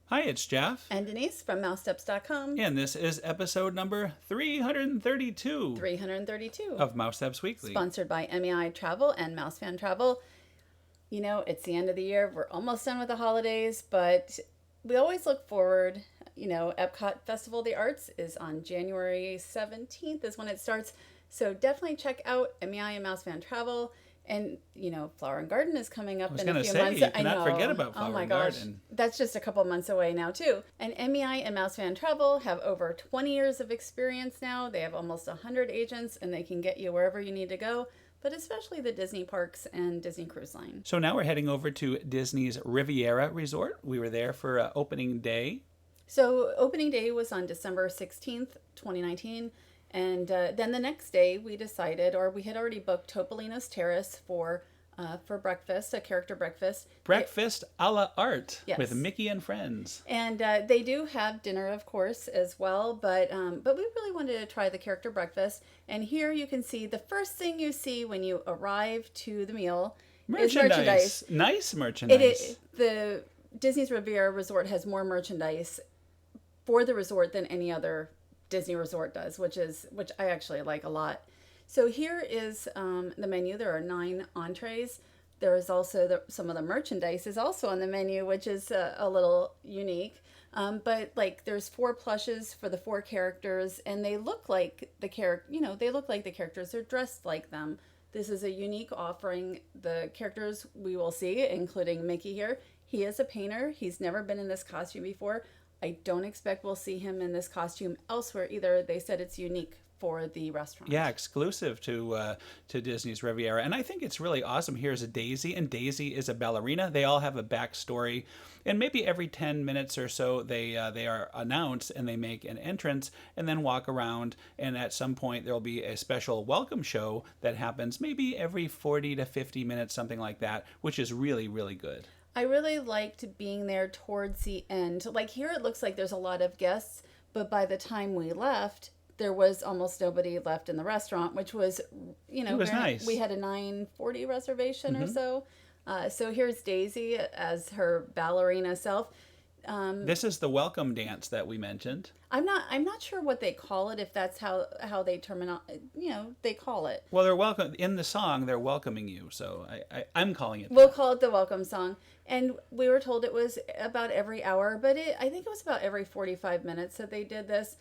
Hi, it's Jeff. And Denise from Mousesteps.com. And this is episode number 332. 332. Of Mousesteps Weekly. Sponsored by MEI Travel and Mousefan Travel. You know, it's the end of the year. We're almost done with the holidays, but we always look forward. You know, Epcot Festival of the Arts is on January 17th is when it starts. So definitely check out MEI and Mousefan Travel. And, you know, Flower and Garden is coming up in a few months. You cannot forget about Flower and Garden. That's just a couple months away now, too. And MEI and Mousefan Travel have over 20 years of experience now. They have almost 100 agents, and they can get you wherever you need to go, but especially the Disney parks and Disney Cruise Line. So now we're heading over to Disney's Riviera Resort. We were there for opening day. So opening day was on December 16th, 2019. And then the next day we decided, or we had already booked Topolino's Terrace for breakfast, a character breakfast. Breakfast a la art. Yes. With Mickey and friends. And they do have dinner, of course, as well. But we really wanted to try the character breakfast. And here you can see the first thing you see when you arrive to the meal is merchandise. Nice merchandise. The Disney's Riviera Resort has more merchandise for the resort than any other Disney resort does, which I actually like a lot. So here is the menu. There are 9 entrees. There is also some of the merchandise is also on the menu, which is a little unique. But like there's 4 plushes for the 4 characters, and they look like the characters. They're dressed like them. This is a unique offering. The characters we will see, including Mickey here. He is a painter. He's never been in this costume before. I don't expect we'll see him in this costume elsewhere either. They said it's unique for the restaurant. Yeah, exclusive to Disney's Riviera. And I think it's really awesome. Here's a Daisy, and Daisy is a ballerina. They all have a backstory. And maybe every 10 minutes or so, they are announced and they make an entrance and then walk around. And at some point, there'll be a special welcome show that happens maybe every 40 to 50 minutes, something like that, which is really, really good. I really liked being there towards the end. Like here, it looks like there's a lot of guests, but by the time we left, there was almost nobody left in the restaurant, which was, you know, it was nice. We had a 9:40 reservation or so. So here's Daisy as her ballerina self. This is the welcome dance that we mentioned. I'm not sure what they call it, if that's how they they call it. Well, they're welcome in the song. They're welcoming you, so I'm calling it. We'll call it the welcome song. And we were told it was about every hour, but I think it was about every 45 minutes that they did this.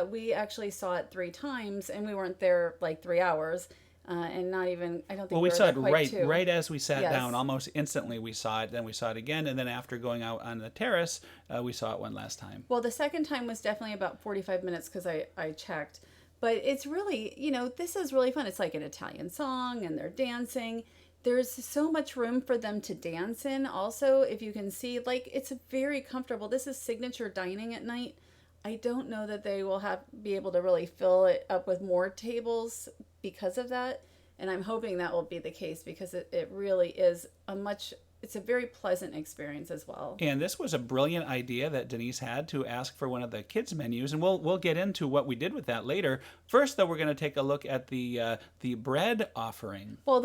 We actually saw it 3 times, and we weren't there like 3 hours. And not even, I don't think we saw it right as we sat Yes. down. Almost instantly we saw it. Then we saw it again. And then after going out on the terrace, we saw it one last time. Well, the second time was definitely about 45 minutes because I checked. But it's really, you know, this is really fun. It's like an Italian song and they're dancing. There's so much room for them to dance in. Also, if you can see, like, it's very comfortable. This is signature dining at night. I don't know that they will be able to really fill it up with more tables because of that. And I'm hoping that will be the case because it really is it's a very pleasant experience as well. And this was a brilliant idea that Denise had to ask for one of the kids' menus. And we'll get into what we did with that later. First, though, we're going to take a look at the bread offering. Well,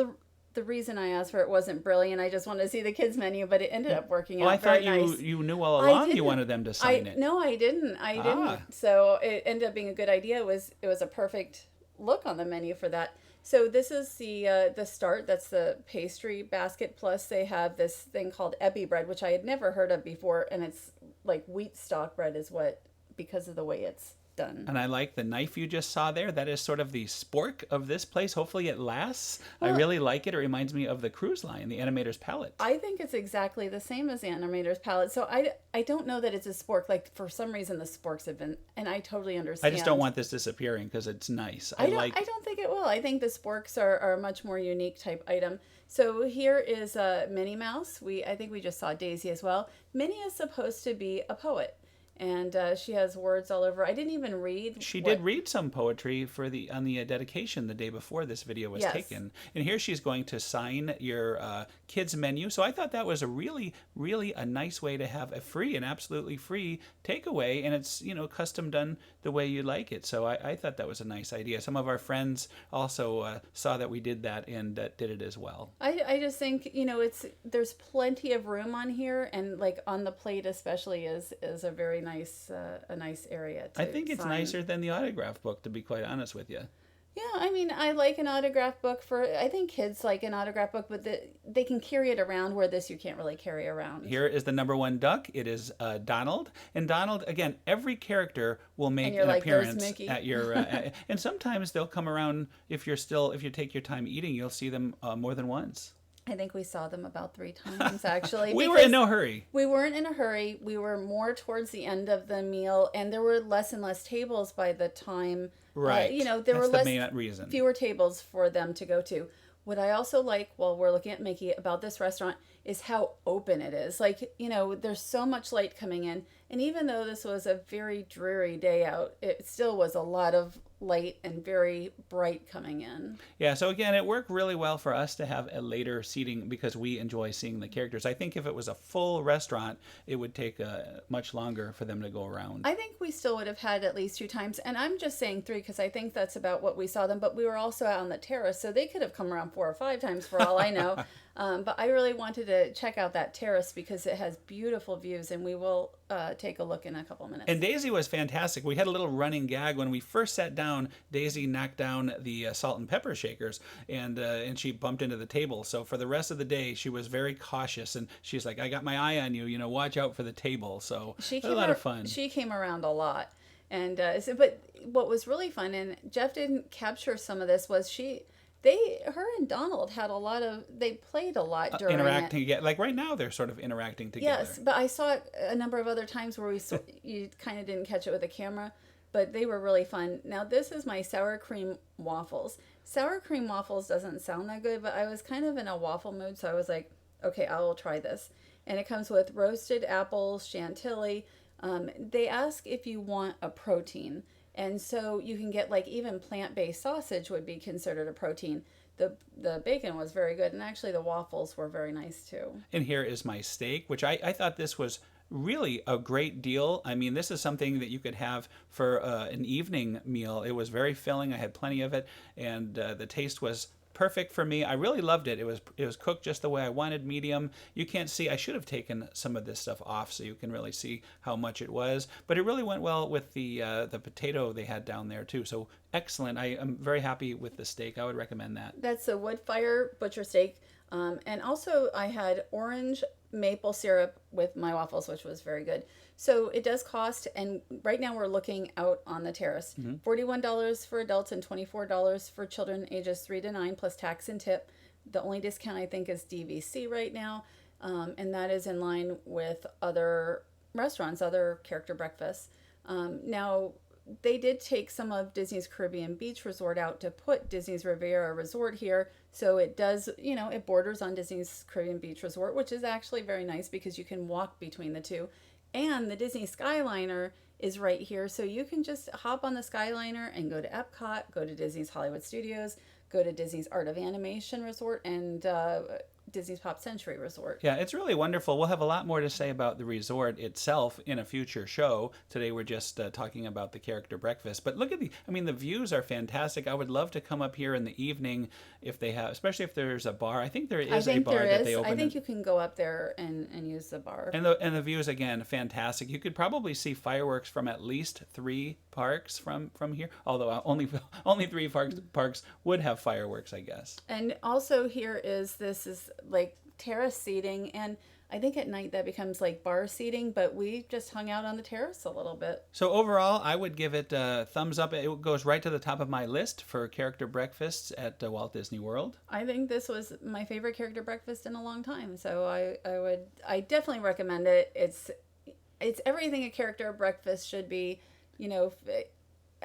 the reason I asked for it wasn't brilliant. I just wanted to see the kids' menu, but it ended up working out very nice. Well, I thought you knew all along you wanted them to sign it. No, I didn't. I didn't. So it ended up being a good idea. It was a perfect look on the menu for that. So this is the start. That's the pastry basket. Plus they have this thing called epi bread, which I had never heard of before, and it's like wheat stock bread because of the way it's done. And I like the knife you just saw there. That is sort of the spork of this place. Hopefully it lasts. Well, I really like it. It reminds me of the cruise line, the Animator's Palette. I think it's exactly the same as the Animator's Palette. So I don't know that it's a spork. Like for some reason the sporks have been, and I totally understand. I just don't want this disappearing because it's nice. I don't think it will. I think the sporks are a much more unique type item. So here is Minnie Mouse. I think we just saw Daisy as well. Minnie is supposed to be a poet. and she has words all over. I didn't even read. She did read some poetry for on the dedication the day before this video was Yes. taken, and here she's going to sign your kids menu. So I thought that was a really, really a nice way to have a free and absolutely free takeaway, and it's custom done the way you like it. So I thought that was a nice idea. Some of our friends also saw that we did that and did it as well. I just think there's plenty of room on here, and like on the plate especially is a very nice area to I think it's sign. nicer than the autograph book, to be quite honest with you. Yeah, I mean, I like an autograph book I think kids like an autograph book, but they can carry it around, where this you can't really carry around. Here is the number one duck. It is Donald. And Donald, again, every character will make an appearance at your... and sometimes they'll come around if you take your time eating, you'll see them more than once. I think we saw them about 3 times, actually. We were in no hurry. We weren't in a hurry. We were more towards the end of the meal, and there were less and less tables by the time. Right. There were the main reason. fewer tables for them to go to. What I also like, while we're looking at Mickey, about this restaurant is how open it is. Like, there's so much light coming in. And even though this was a very dreary day out, it still was a lot of light and very bright coming in. Yeah, so again, it worked really well for us to have a later seating because we enjoy seeing the characters. I think if it was a full restaurant, it would take much longer for them to go around. I think we still would have had at least 2 times. And I'm just saying 3 because I think that's about what we saw them. But we were also out on the terrace, so they could have come around 4 or 5 times for all I know. But I really wanted to check out that terrace because it has beautiful views, and we will take a look in a couple minutes. And Daisy was fantastic. We had a little running gag when we first sat down. Daisy knocked down the salt and pepper shakers, and she bumped into the table. So for the rest of the day, she was very cautious, and she's like, "I got my eye on you. Watch out for the table." So it was a lot of fun. She came around a lot, and but what was really fun, and Jeff didn't capture some of this, was her and Donald had they played a lot during interacting together. Like right now, they're sort of interacting together. Yes, but I saw it a number of other times where you kind of didn't catch it with the camera, but they were really fun. Now, this is my sour cream waffles. Sour cream waffles doesn't sound that good, but I was kind of in a waffle mood, so I was like, okay, I will try this. And it comes with roasted apples, chantilly. They ask if you want a protein. And so you can get even plant-based sausage would be considered a protein. The bacon was very good, and actually the waffles were very nice too. And here is my steak, which I thought this was really a great deal. I mean, this is something that you could have for an evening meal. It was very filling. I had plenty of it, and the taste was perfect for me. I really loved it. It was cooked just the way I wanted, medium. You can't see. I should have taken some of this stuff off so you can really see how much it was. But it really went well with the potato they had down there too. So excellent. I am very happy with the steak. I would recommend that. That's a wood fire butcher steak. And also I had orange maple syrup with my waffles, which was very good. So it does cost, and right now we're looking out on the terrace, $41 for adults and $24 for children ages 3 to 9 plus tax and tip. The only discount I think is DVC right now, and that is in line with other restaurants, other character breakfasts. Now, they did take some of Disney's Caribbean Beach Resort out to put Disney's Riviera Resort here. So it does, it borders on Disney's Caribbean Beach Resort, which is actually very nice because you can walk between the two. And the Disney Skyliner is right here. So you can just hop on the Skyliner and go to Epcot, go to Disney's Hollywood Studios, go to Disney's Art of Animation Resort, and Disney's Pop Century Resort. Yeah, it's really wonderful. We'll have a lot more to say about the resort itself in a future show. Today we're just talking about the character breakfast. But look at the views are fantastic. I would love to come up here in the evening if they have, especially if there's a bar. I think there is a bar that they open. I think you can go up there and use the bar. And the views, again, fantastic. You could probably see fireworks from at least 3 parks from here, although only 3 parks would have fireworks, I guess. And also this is like terrace seating, and I think at night that becomes like bar seating, but we just hung out on the terrace a little bit. So overall, I would give it a thumbs up. It goes right to the top of my list for character breakfasts at Walt Disney World. I think this was my favorite character breakfast in a long time, so I definitely recommend it. It's everything a character breakfast should be.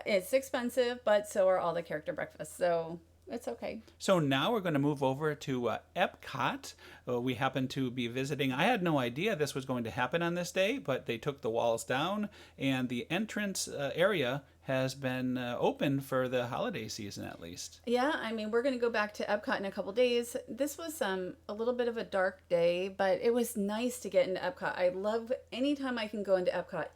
It's expensive, but so are all the character breakfasts. So It's okay. So now we're going to move over to Epcot. We happen to be visiting. I had no idea this was going to happen on this day, but they took the walls down, and the entrance area has been open for the holiday season at least. Yeah, I mean, we're going to go back to Epcot in a couple days. This was a little bit of a dark day, but it was nice to get into Epcot. I love anytime I can go into Epcot.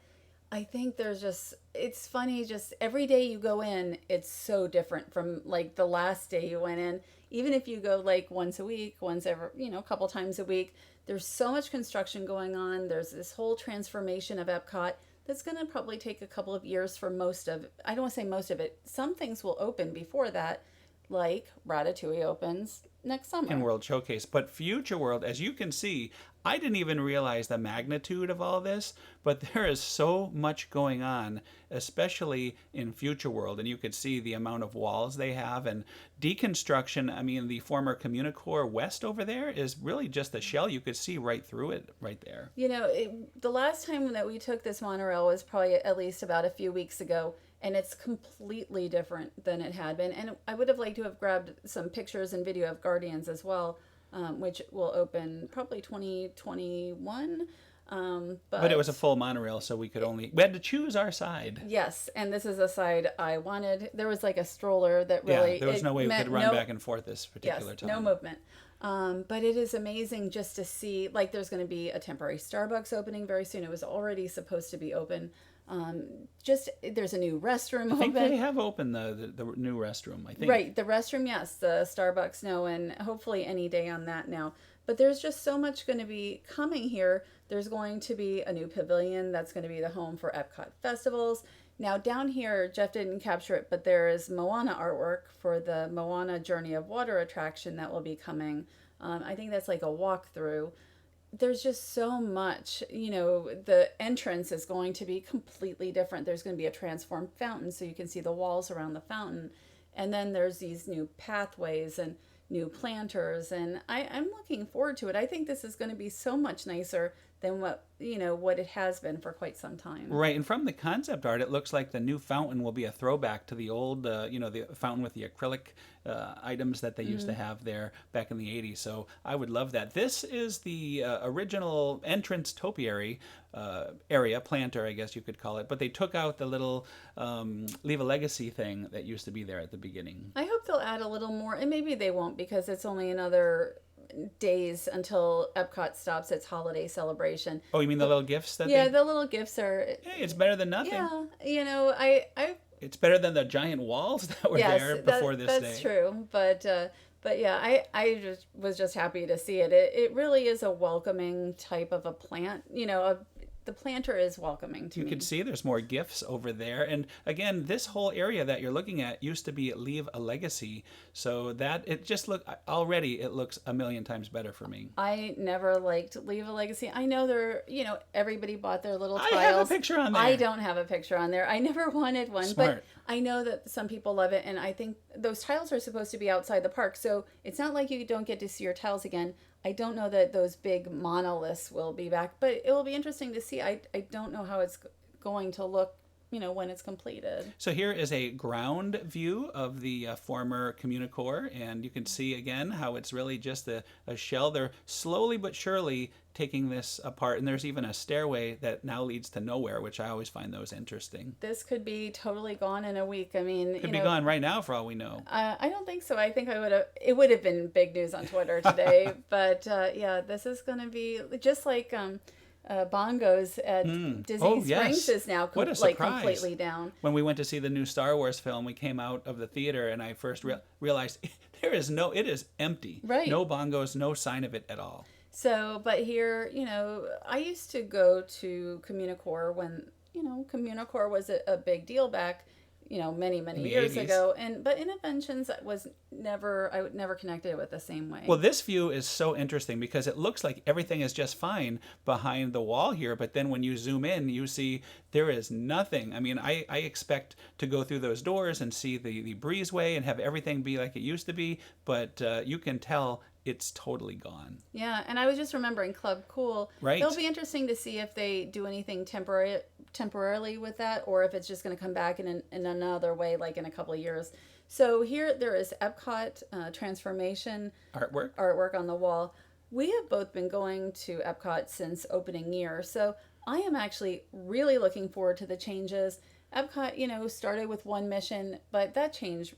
I think there's just, it's funny, just every day you go in, it's so different from like the last day you went in. Even if you go like once a week, once every, a couple times a week, there's so much construction going on. There's this whole transformation of Epcot that's going to probably take a couple of years for most of, I don't want to say most of it. Some things will open before that, like Ratatouille opens next summer. In World Showcase. But Future World, as you can see, I didn't even realize the magnitude of all this, but there is so much going on, especially in Future World. And you could see the amount of walls they have and deconstruction. I mean, the former Communicore West over there is really just a shell. You could see right through it right there. The last time that we took this monorail was probably at least about a few weeks ago. And it's completely different than it had been. And I would have liked to have grabbed some pictures and video of Guardians as well, which will open probably 2021. But it was a full monorail, so we had to choose our side. Yes, and this is a side I wanted. There was like a stroller that really... Yeah, there was no way we could run back and forth this particular time. No movement. But it is amazing just to see, like there's going to be a temporary Starbucks opening very soon. It was already supposed to be open. There's a new restroom. I think they have opened the new restroom, I think. Right, the restroom, yes. The Starbucks, no, and hopefully any day on that now. But there's just so much going to be coming here. There's going to be a new pavilion that's going to be the home for Epcot festivals. Now down here, Jeff didn't capture it, but there is Moana artwork for the Moana Journey of Water attraction that will be coming. I think that's like a walkthrough. There's just so much, the entrance is going to be completely different. There's going to be a transformed fountain so you can see the walls around the fountain. And then there's these new pathways and new planters. And I'm looking forward to it. I think this is going to be so much nicer than what it has been for quite some time. Right, and from the concept art, it looks like the new fountain will be a throwback to the old, the fountain with the acrylic items that they used to have there back in the 80s. So I would love that. This is the original entrance topiary area, planter, I guess you could call it. But they took out the little Leave a Legacy thing that used to be there at the beginning. I hope they'll add a little more, and maybe they won't because it's only another days until Epcot stops its holiday celebration. Oh, you mean the little gifts that the little gifts are... Hey, it's better than nothing. Yeah, I it's better than the giant walls that were there before this day. That's true. But yeah, I was just happy to see it. It really is a welcoming type of a plant. The planter is welcoming to me. You can see there's more gifts over there. And again, this whole area that you're looking at used to be Leave a Legacy. So that it looks a million times better for me. I never liked Leave a Legacy. I know everybody bought their little tiles. I have a picture on there. I don't have a picture on there. I never wanted one. Smart. But I know that some people love it. And I think those tiles are supposed to be outside the park. So it's not like you don't get to see your tiles again. I don't know that those big monoliths will be back, but it will be interesting to see. I don't know how it's going to look, when it's completed. So here is a ground view of the former Communicore, and you can see again how it's really just a shell. They're slowly but surely taking this apart, and there's even a stairway that now leads to nowhere, which I always find those interesting. This could be totally gone in a week. I mean, could be gone right now for all we know. I don't think so. I think it would have been big news on Twitter today. But yeah, this is going to be just like bongos at Disney Springs is now completely down. When we went to see the new Star Wars film, we came out of the theater and I first realized it is empty. Right. No bongos, no sign of it at all. So, but here, I used to go to Communicore when, Communicore was a big deal back, many years 80s. ago. But Innoventions I would never connected it with the same way. Well, this view is so interesting because it looks like everything is just fine behind the wall here, but then when you zoom in, you see there is nothing. I mean, I expect to go through those doors and see the breezeway and have everything be like it used to be, but you can tell it's totally gone. Yeah, and I was just remembering Club Cool. Right. It'll be interesting to see if they do anything temporarily with that, or if it's just going to come back in another way, like in a couple of years. So here there is Epcot transformation artwork on the wall. We have both been going to Epcot since opening year, so I am actually really looking forward to the changes. Epcot, started with one mission, but that changed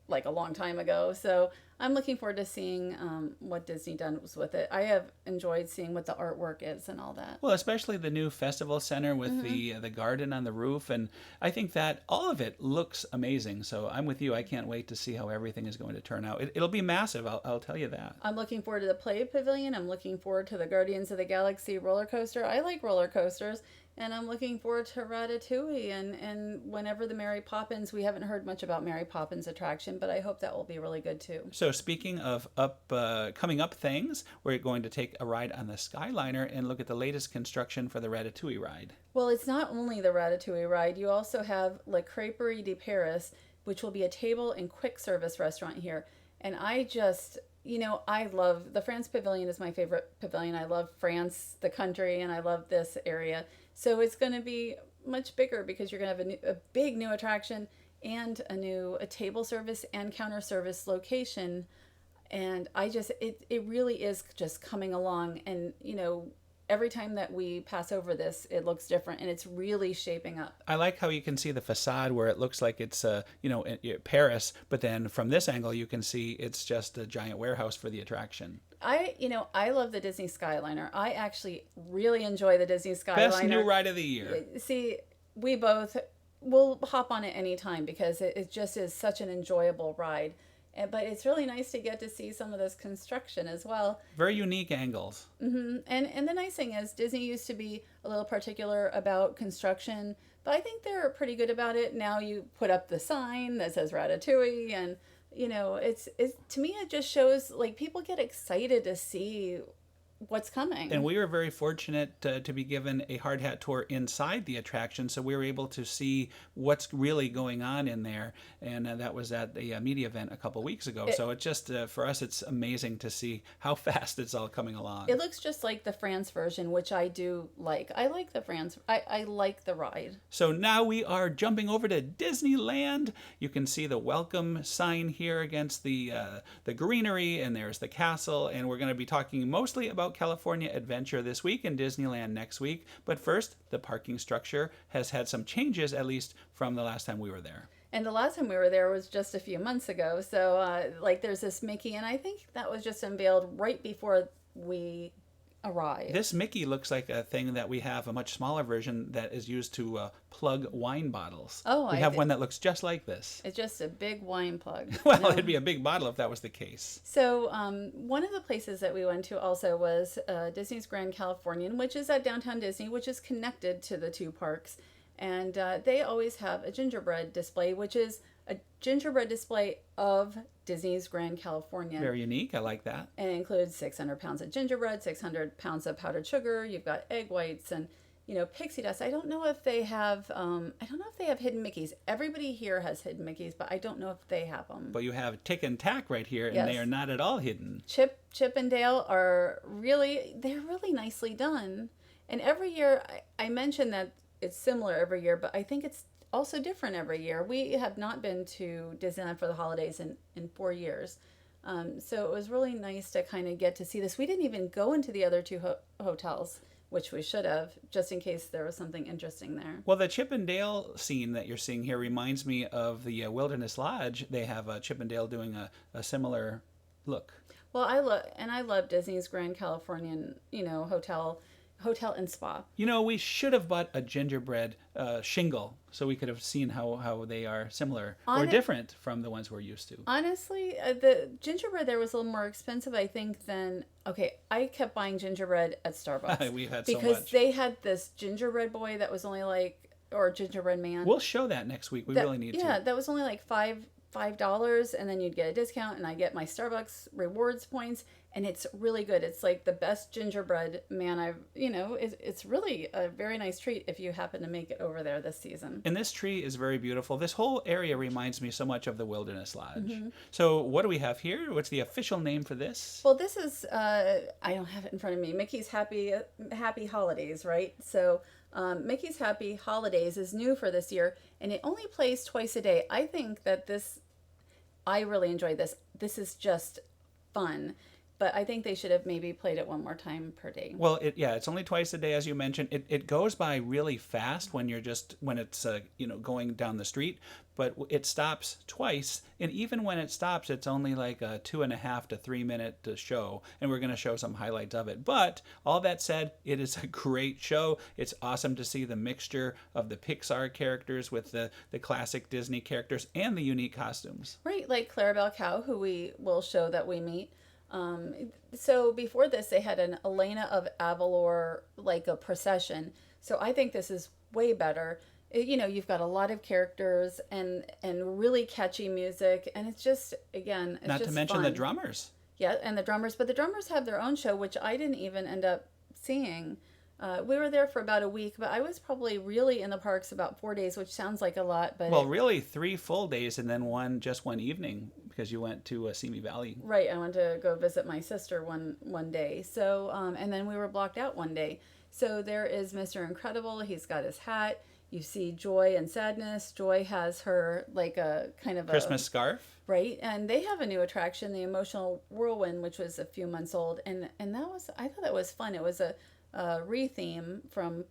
like a long time ago. So I'm looking forward to seeing what Disney does with it. I have enjoyed seeing what the artwork is and all that. Well, especially the new festival center with the garden on the roof, and I think that all of it looks amazing. So I'm with you. I can't wait to see how everything is going to turn out. It'll be massive. I'll tell you that. I'm looking forward to the Play Pavilion. I'm looking forward to the Guardians of the Galaxy roller coaster. I like roller coasters. And I'm looking forward to Ratatouille and whenever the Mary Poppins, we haven't heard much about Mary Poppins attraction, but I hope that will be really good too. So speaking of coming up things, we're going to take a ride on the Skyliner and look at the latest construction for the Ratatouille ride. Well, it's not only the Ratatouille ride. You also have La Crêperie de Paris, which will be a table and quick service restaurant here. And I just... I love the France Pavilion is my favorite pavilion. I love France, the country, and I love this area. So it's going to be much bigger because you're going to have a big new attraction and a table service and counter service location. And it really is just coming along. And, every time that we pass over this, it looks different, and it's really shaping up. I like how you can see the facade where it looks like it's, Paris, but then from this angle, you can see it's just a giant warehouse for the attraction. I love the Disney Skyliner. I actually really enjoy the Disney Skyliner. Best new ride of the year. See, we'll hop on it anytime because it just is such an enjoyable ride. But it's really nice to get to see some of this construction as well. Very unique angles. Mm-hmm. And the nice thing is Disney used to be a little particular about construction, but I think they're pretty good about it. Now you put up the sign that says Ratatouille, and it's to me it just shows like people get excited to see what's coming. And we were very fortunate to be given a hard hat tour inside the attraction, so we were able to see what's really going on in there. And that was at the media event a couple weeks ago. So it just, for us, it's amazing to see how fast it's all coming along. It looks just like the France version, which I do like. I like the France. I like the ride. So now we are jumping over to Disneyland. You can see the welcome sign here against the greenery, and there's the castle. And we're going to be talking mostly about California Adventure this week and Disneyland next week. But first, the parking structure has had some changes, at least from the last time we were there. And the last time we were there was just a few months ago. So, there's this Mickey, and I think that was just unveiled right before we arrived. This Mickey looks like a thing that we have, a much smaller version that is used to plug wine bottles. Oh, we have one that looks just like this. It's just a big wine plug. Well, it'd be a big bottle if that was the case. So one of the places that we went to also was Disney's Grand Californian, which is at Downtown Disney, which is connected to the two parks. And they always have a gingerbread display, which is a gingerbread display of Disney's Grand Californian. Very unique. I like that. And it includes 600 pounds of gingerbread, 600 pounds of powdered sugar. You've got egg whites and pixie dust. I don't know if they have hidden Mickeys. Everybody here has hidden Mickeys, but I don't know if they have them. But you have Tick and Tack right here, and they are not at all hidden. Chip and Dale they're really nicely done. And every year, I mentioned that it's similar every year, but I think it's also different every year. We have not been to Disneyland for the holidays in 4 years. So it was really nice to kind of get to see this. We didn't even go into the other two hotels, which we should have, just in case there was something interesting there. Well, the Chip and Dale scene that you're seeing here reminds me of the Wilderness Lodge. They have Chip and Dale doing a similar look. Well, I love Disney's Grand Californian, hotel and spa. We should have bought a gingerbread shingle so we could have seen how they are similar or different from the ones we're used to. Honestly, the gingerbread there was a little more expensive, I think, than... Okay, I kept buying gingerbread at Starbucks. We had so much. Because they had this gingerbread boy that was only or gingerbread man. We'll show that next week. We really need to. Yeah, that was only like $5, and then you'd get a discount, and I get my Starbucks rewards points, and it's really good. It's like the best gingerbread man it's really a very nice treat if you happen to make it over there this season. And this tree is very beautiful. This whole area reminds me so much of the Wilderness Lodge. Mm-hmm. So what do we have here? What's the official name for this? Well, this is, I don't have it in front of me, Mickey's Happy Holidays, right? So Mickey's Happy Holidays is new for this year, and it only plays twice a day. I think that I really enjoyed this. This is just fun. But I think they should have maybe played it one more time per day. Well, it's only twice a day, as you mentioned. It goes by really fast when it's going down the street, but it stops twice. And even when it stops, it's only like a 2.5 to 3 minute show, and we're going to show some highlights of it. But all that said, it is a great show. It's awesome to see the mixture of the Pixar characters with the classic Disney characters and the unique costumes. Right, like Clarabelle Cow, who we will show that we meet. So before this, they had an Elena of Avalor, like a procession. So I think this is way better. You've got a lot of characters and really catchy music, and it's just, again, it's not just to mention fun. the drummers. Yeah, and the drummers, but the drummers have their own show, which I didn't even end up seeing. We were there for about a week, but I was probably really in the parks about 4 days, which sounds like a lot, but really 3 full days and then one evening because you went to Simi Valley. Right, I went to go visit my sister one day. So and then we were blocked out one day. So there is Mr. Incredible. He's got his hat. You see Joy and Sadness. Joy has her like a kind of Christmas scarf. Right, and they have a new attraction, the Emotional Whirlwind, which was a few months old, and I thought that was fun. It was a re-theme from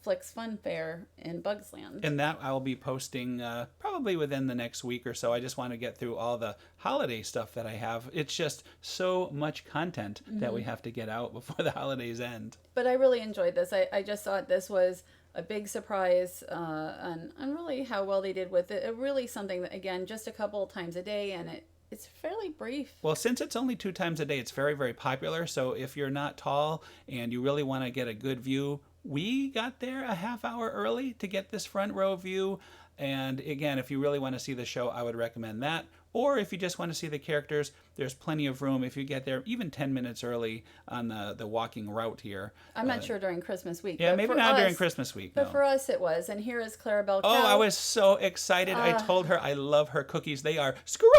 Flick's Fun Fair in Bugs Land. And that I'll be posting probably within the next week or so. I just want to get through all the holiday stuff that I have. It's just so much content that we have to get out before the holidays end. But I really enjoyed this. I just thought this was a big surprise and really how well they did with it. It really something that, again, just a couple times a day, and it's fairly brief. Well, since it's only 2 times a day, it's very, very popular. So if you're not tall and you really want to get a good view, we got there a half hour early to get this front row view. And again, if you really want to see the show, I would recommend that. Or if you just want to see the characters, there's plenty of room if you get there even 10 minutes early on the walking route here. I'm not sure during Christmas week. Yeah, maybe not during Christmas week. But for us it was. And here is Clarabelle Cow. Oh, I was so excited. I told her I love her cookies. They are scrumptious.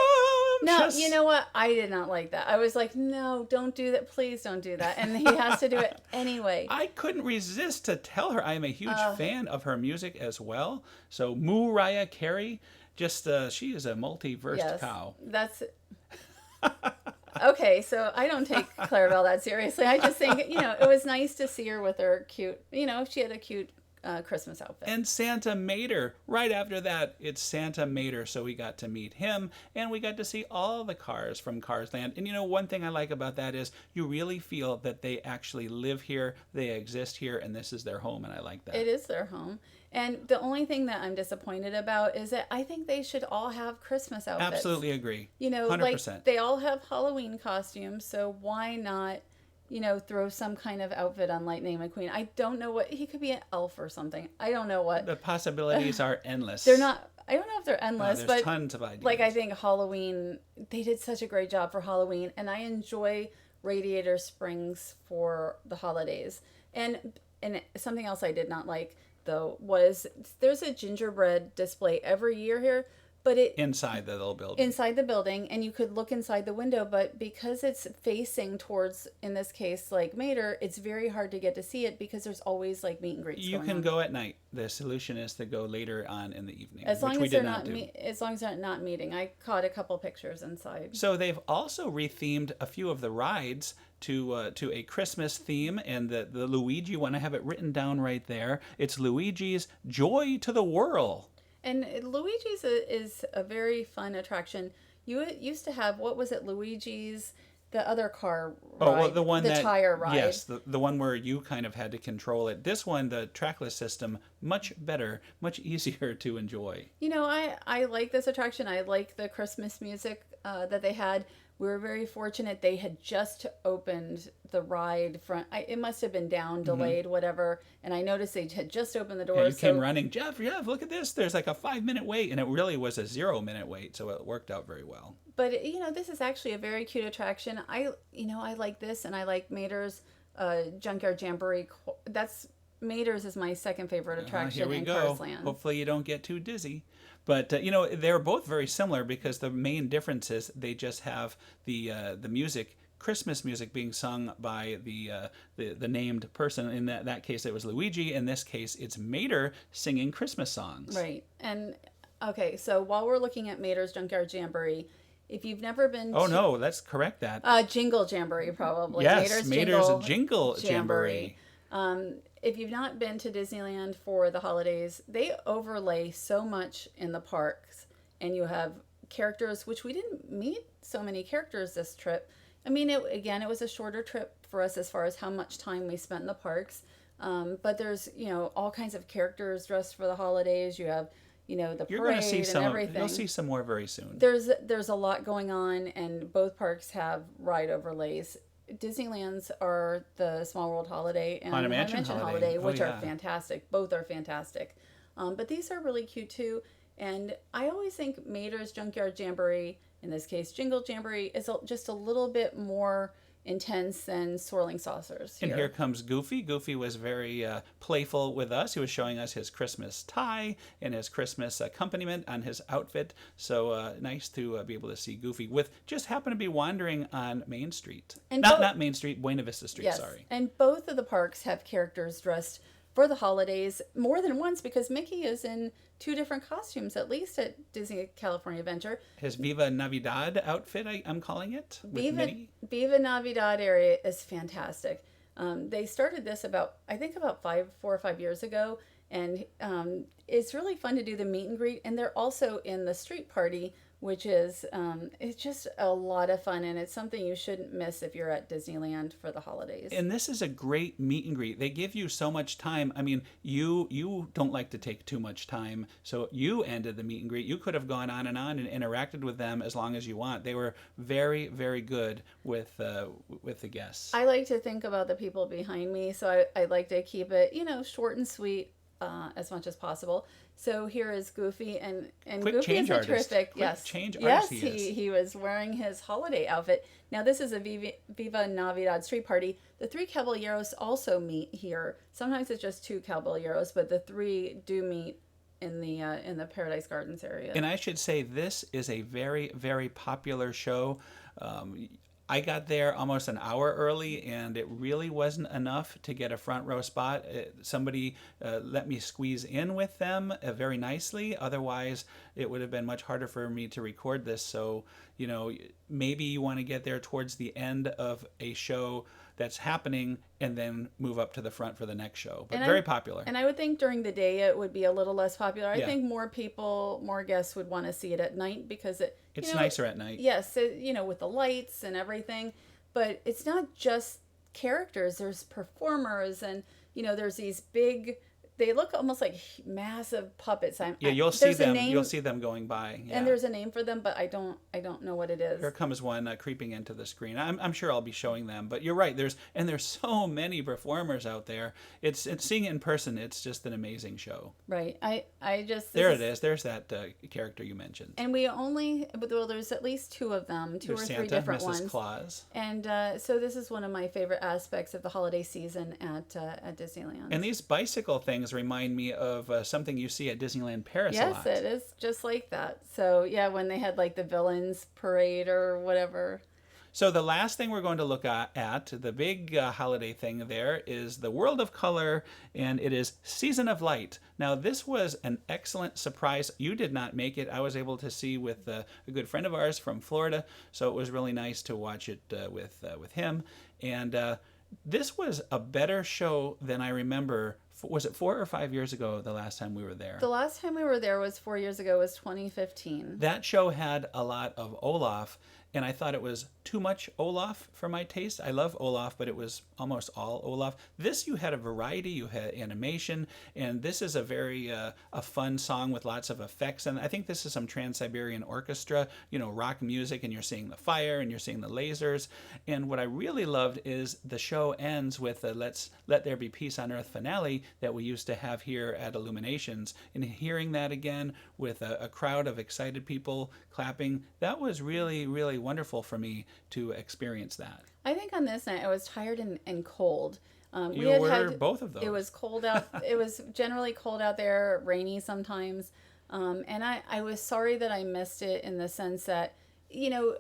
No, you know what? I did not like that. I was like, no, don't do that. Please don't do that. And he has to do it anyway. I couldn't resist to tell her I am a huge fan of her music as well. So Mariah Carey, she is a multi-versed cow. That's okay. So I don't take Clarabelle that seriously. I just think, it was nice to see her with her cute, she had a cute Christmas outfit. And Santa Mater. Right after that, it's Santa Mater. So we got to meet him, and we got to see all the cars from Cars Land. And one thing I like about that is you really feel that they actually live here, they exist here, and this is their home, and I like that. It is their home. And the only thing that I'm disappointed about is that I think they should all have Christmas outfits. Absolutely agree. 100%. 100%. They all have Halloween costumes, so why not throw some kind of outfit on Lightning McQueen? I don't know he could be an elf or something. I don't know what. The possibilities are endless. They're not, I don't know if they're endless, there's but tons of ideas. Like I think Halloween, they did such a great job for Halloween, and I enjoy Radiator Springs for the holidays. And something else I did not like, though, was there's a gingerbread display every year here, but inside the little building. Inside the building, and you could look inside the window, but because it's facing towards, in this case, like Mater, it's very hard to get to see it because there's always like meet and greets. You can go at night. The solution is to go later on in the evening, as long which as we they're did not do. As long as they're not meeting. I caught a couple pictures inside. So they've also rethemed a few of the rides to a Christmas theme, and the Luigi, you want to have it written down right there. It's Luigi's Joy to the Whirl. And Luigi's is a very fun attraction. You used to have, what was it, Luigi's, the other car ride? Oh, well, the tire ride. Yes, the one where you kind of had to control it. This one, the trackless system, much better, much easier to enjoy. I like this attraction. I like the Christmas music that they had. We were very fortunate. They had just opened the ride front. It must have been down, delayed, whatever. And I noticed they had just opened the doors. Yeah, you came running. Jeff, look at this. There's like a 5-minute wait. And it really was a 0-minute wait. So it worked out very well. But, this is actually a very cute attraction. I like this, and I like Mater's Junkyard Jamboree. Mater's is my second favorite attraction in Cars Land. Hopefully you don't get too dizzy. But, they're both very similar because the main difference is they just have the music Christmas music being sung by the named person. In that case, it was Luigi. In this case, it's Mater singing Christmas songs. Right. And okay, so while we're looking at Mater's Junkyard Jamboree, if you've never been Oh, no, let's correct that. Jingle Jamboree, probably. Yes, Mater's Jingle Jamboree. If you've not been to Disneyland for the holidays, they overlay so much in the parks, and you have characters, which we didn't meet so many characters this trip. I mean, it was a shorter trip for us as far as how much time we spent in the parks. But there's, all kinds of characters dressed for the holidays. You have, the You're parade going to see and everything. You'll see some more very soon. There's a lot going on, and both parks have ride overlays. Disneyland's are the Small World Holiday and Haunted Mansion Holiday, which are fantastic. Both are fantastic. But these are really cute too. And I always think Mater's Junkyard Jamboree, in this case Jingle Jamboree, is just a little bit more intense than Swirling Saucers. And here comes Goofy. Goofy was very playful with us. He was showing us his Christmas tie and his Christmas accompaniment on his outfit. So nice to be able to see Goofy with just happen to be wandering on Main Street. And not Main Street, Buena Vista Street, yes. Sorry. And both of the parks have characters dressed for the holidays more than once, because Mickey is in 2 different costumes, at least at Disney California Adventure. His Viva Navidad outfit, I'm calling it, with Minnie. Viva Navidad area is fantastic. They started this about 4 or 5 years ago, and it's really fun to do the meet and greet. And they're also in the street party, which is it's just a lot of fun, and it's something you shouldn't miss if you're at Disneyland for the holidays. And this is a great meet and greet. They give you so much time. I mean, you don't like to take too much time, so you ended the meet and greet. You could have gone on and interacted with them as long as you want. They were very, very good with the guests. I like to think about the people behind me, so I like to keep it, short and sweet as much as possible. So here is Goofy, and Quick Goofy change is a artist. terrific. Quick Yes, change yes, artist he is. he was wearing his holiday outfit. Now this is a Viva Navidad street party. The 3 Caballeros also meet here. Sometimes it's just 2 Caballeros, but the 3 do meet in the Paradise Gardens area. And I should say this is a very, very popular show. I got there almost an hour early, and it really wasn't enough to get a front row spot. Somebody let me squeeze in with them very nicely. Otherwise, it would have been much harder for me to record this. So, maybe you want to get there towards the end of a show that's happening and then move up to the front for the next show. But very popular. And I would think during the day it would be a little less popular. I Yeah. think more guests would want to see it at night, because it's nicer at night. Yes, with the lights and everything. But it's not just characters. There's performers, and there's these big. They look almost like massive puppets. You'll see them. You'll see them going by. Yeah. And there's a name for them, but I don't know what it is. Here comes one creeping into the screen. I'm sure I'll be showing them. But you're right. There's so many performers out there. It's seeing it in person. It's just an amazing show. Right. I just there it is. There's that character you mentioned. And there's at least 2 of them, 2 or 3 Santa, different Mrs. ones. Claus. And so this is one of my favorite aspects of the holiday season at Disneyland. And these bicycle things remind me of something you see at Disneyland Paris a lot. Yes, it is just like that. So yeah, when they had like the villains parade or whatever. So the last thing we're going to look at the big holiday thing there, is the World of Color, and it is Season of Light. Now this was an excellent surprise. You did not make it. I was able to see with a good friend of ours from Florida, so it was really nice to watch it with him. And this was a better show than I remember. Was it 4 or 5 years ago the last time we were there? The last time we were there was 4 years ago, was 2015. That show had a lot of Olaf, and I thought it was too much Olaf for my taste. I love Olaf, but it was almost all Olaf. This, you had a variety, you had animation, and this is a very a fun song with lots of effects. And I think this is some Trans-Siberian Orchestra, rock music, and you're seeing the fire and you're seeing the lasers. And what I really loved is the show ends with a Let There Be Peace on Earth finale that we used to have here at Illuminations. And hearing that again with a crowd of excited people clapping, that was really, really wonderful for me to experience that. I think on this night I was tired and cold. You were both of those. It was cold out. It was generally cold out there, rainy sometimes. And I was sorry that I missed it, in the sense that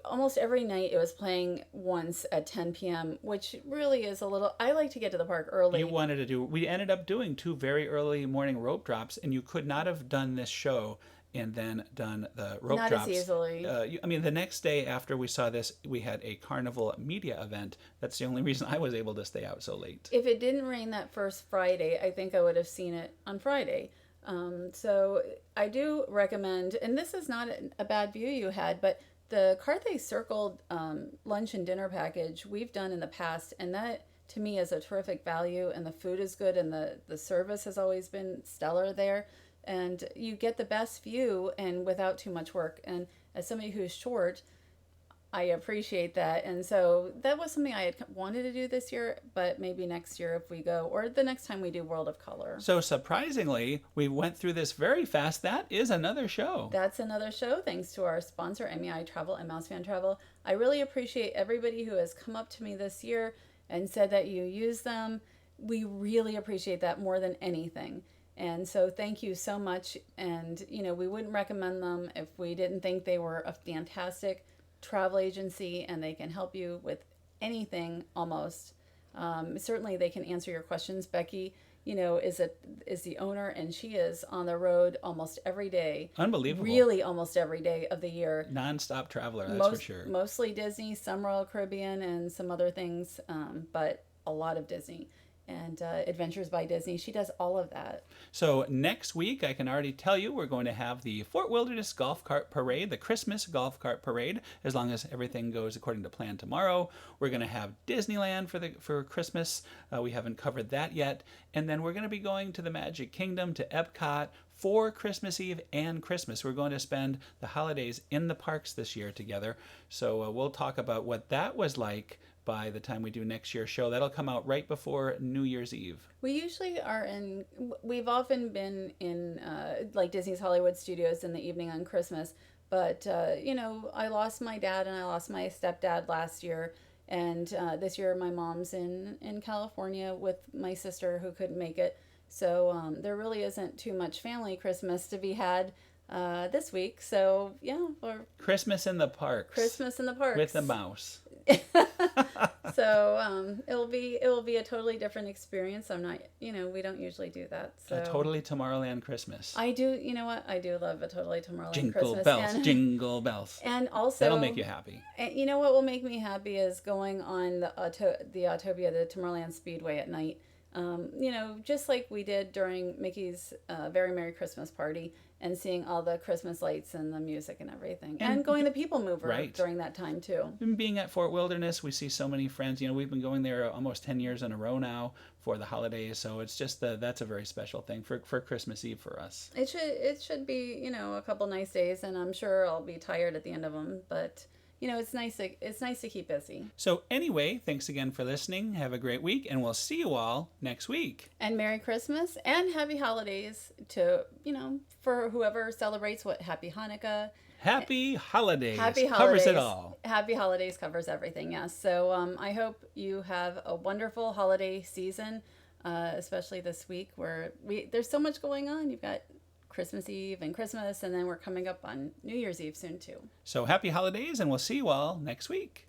Almost every night it was playing once at 10 p.m., which really is a little. I like to get to the park early. We ended up doing 2 very early morning rope drops, and you could not have done this show and then done the rope Not drops. as easily. The next day after we saw this, we had a carnival media event. That's the only reason I was able to stay out so late. If it didn't rain that first Friday, I think I would have seen it on Friday. So I do recommend, and this is not a bad view you had, but the Carthay Circle lunch and dinner package we've done in the past, and that to me is a terrific value, and the food is good, and the service has always been stellar there. And you get the best view and without too much work. And as somebody who's short, I appreciate that. And so that was something I had wanted to do this year, but maybe next year if we go, or the next time we do World of Color. So surprisingly, we went through this very fast. That is another show. That's another show, thanks to our sponsor, MEI Travel and Mouse Fan Travel. I really appreciate everybody who has come up to me this year and said that you use them. We really appreciate that more than anything. And so thank you so much. And, we wouldn't recommend them if we didn't think they were a fantastic travel agency and they can help you with anything almost. Certainly they can answer your questions. Becky, is the owner, and she is on the road almost every day. Unbelievable. Really almost every day of the year. Non-stop traveler, that's for sure. Mostly Disney, some Royal Caribbean and some other things, but a lot of Disney. And Adventures by Disney. She does all of that. So next week, I can already tell you, we're going to have the Fort Wilderness Golf Cart Parade, the Christmas Golf Cart Parade, as long as everything goes according to plan tomorrow. We're going to have Disneyland for Christmas. We haven't covered that yet. And then we're going to be going to the Magic Kingdom, to Epcot, for Christmas Eve and Christmas. We're going to spend the holidays in the parks this year together. So we'll talk about what that was like by the time we do next year's show. That'll come out right before New Year's Eve. We usually we've often been in like Disney's Hollywood Studios in the evening on Christmas, but I lost my dad and I lost my stepdad last year, and this year my mom's in California with my sister who couldn't make it. So there really isn't too much family Christmas to be had this week. So yeah, or Christmas in the parks. Christmas in the parks with the mouse. So it will be a totally different experience. I'm not, we don't usually do that. So a totally Tomorrowland Christmas. I do. You know what? I do love a totally Tomorrowland Jingle Christmas. bells, jingle bells. And also that'll make you happy. And you know what will make me happy is going on the Autopia, the Tomorrowland Speedway at night. Just like we did during Mickey's Very Merry Christmas Party, and seeing all the Christmas lights and the music and everything. And going the People Mover during that time, too. And being at Fort Wilderness, we see so many friends. We've been going there almost 10 years in a row now for the holidays. So it's just that's a very special thing for Christmas Eve for us. It should be, a couple nice days, and I'm sure I'll be tired at the end of them. But it's nice to keep busy. So anyway, thanks again for listening. Have a great week, and we'll see you all next week. And Merry Christmas and Happy Holidays to, for whoever celebrates Happy Hanukkah. Happy Holidays. Happy Holidays. Covers it all. Happy Holidays covers everything, yes. So I hope you have a wonderful holiday season, especially this week where there's so much going on. You've got Christmas Eve and Christmas, and then we're coming up on New Year's Eve soon too. So happy holidays, and we'll see you all next week.